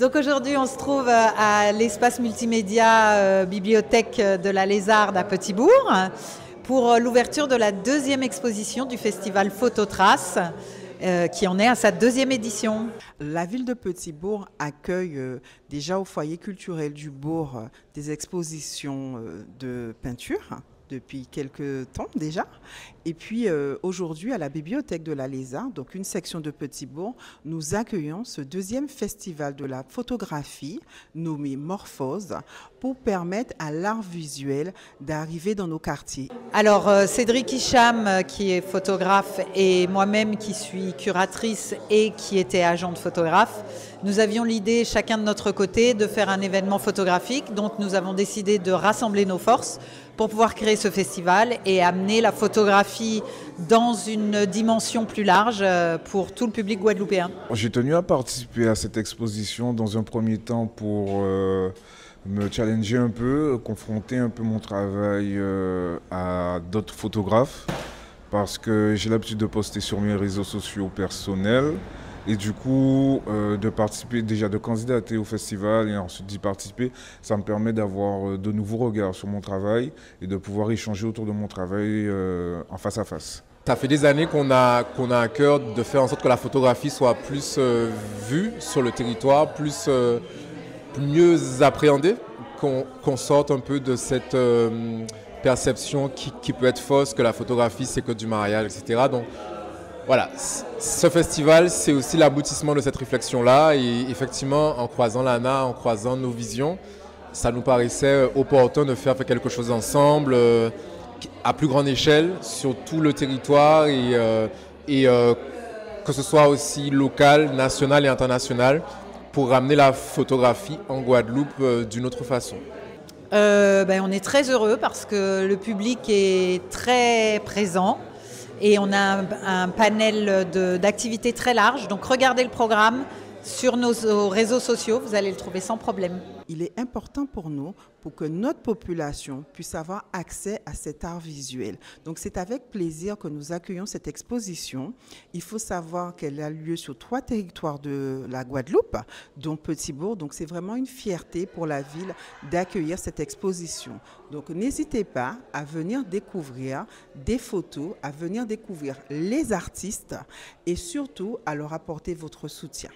Donc aujourd'hui, on se trouve à l'espace multimédia bibliothèque de la Lézarde à Petit-Bourg pour l'ouverture de la deuxième exposition du festival Phototrace qui en est à sa deuxième édition. La ville de Petit-Bourg accueille déjà au foyer culturel du bourg des expositions de peinture depuis quelques temps déjà. Et puis aujourd'hui à la bibliothèque de la Lézarde, donc une section de Petit-Bourg, nous accueillons ce deuxième festival de la photographie nommé Morphose pour permettre à l'art visuel d'arriver dans nos quartiers. Alors Cédric Hicham qui est photographe et moi-même qui suis curatrice et qui était agent de photographe, nous avions l'idée chacun de notre côté de faire un événement photographique, donc nous avons décidé de rassembler nos forces pour pouvoir créer ce festival et amener la photographie dans une dimension plus large pour tout le public guadeloupéen. J'ai tenu à participer à cette exposition dans un premier temps pour me challenger un peu, confronter un peu mon travail à d'autres photographes parce que j'ai l'habitude de poster sur mes réseaux sociaux personnels. Et du coup, de participer, déjà de candidater au festival et ensuite d'y participer, ça me permet d'avoir de nouveaux regards sur mon travail et de pouvoir échanger autour de mon travail en face à face. Ça fait des années qu'on a à cœur de faire en sorte que la photographie soit plus vue sur le territoire, mieux appréhendée, qu'on sorte un peu de cette perception qui peut être fausse, que la photographie c'est que du mariage, etc. Donc, voilà, ce festival, c'est aussi l'aboutissement de cette réflexion-là et effectivement, en croisant l'ANA, en croisant nos visions, ça nous paraissait opportun de faire quelque chose ensemble, à plus grande échelle, sur tout le territoire et que ce soit aussi local, national et international, pour ramener la photographie en Guadeloupe d'une autre façon. On est très heureux parce que le public est très présent. Et on a un panel d'activités très large. Donc regardez le programme sur nos réseaux sociaux, vous allez le trouver sans problème. Il est important pour nous, pour que notre population puisse avoir accès à cet art visuel. Donc c'est avec plaisir que nous accueillons cette exposition. Il faut savoir qu'elle a lieu sur 3 territoires de la Guadeloupe, dont Petit-Bourg. Donc c'est vraiment une fierté pour la ville d'accueillir cette exposition. Donc n'hésitez pas à venir découvrir des photos, à venir découvrir les artistes et surtout à leur apporter votre soutien.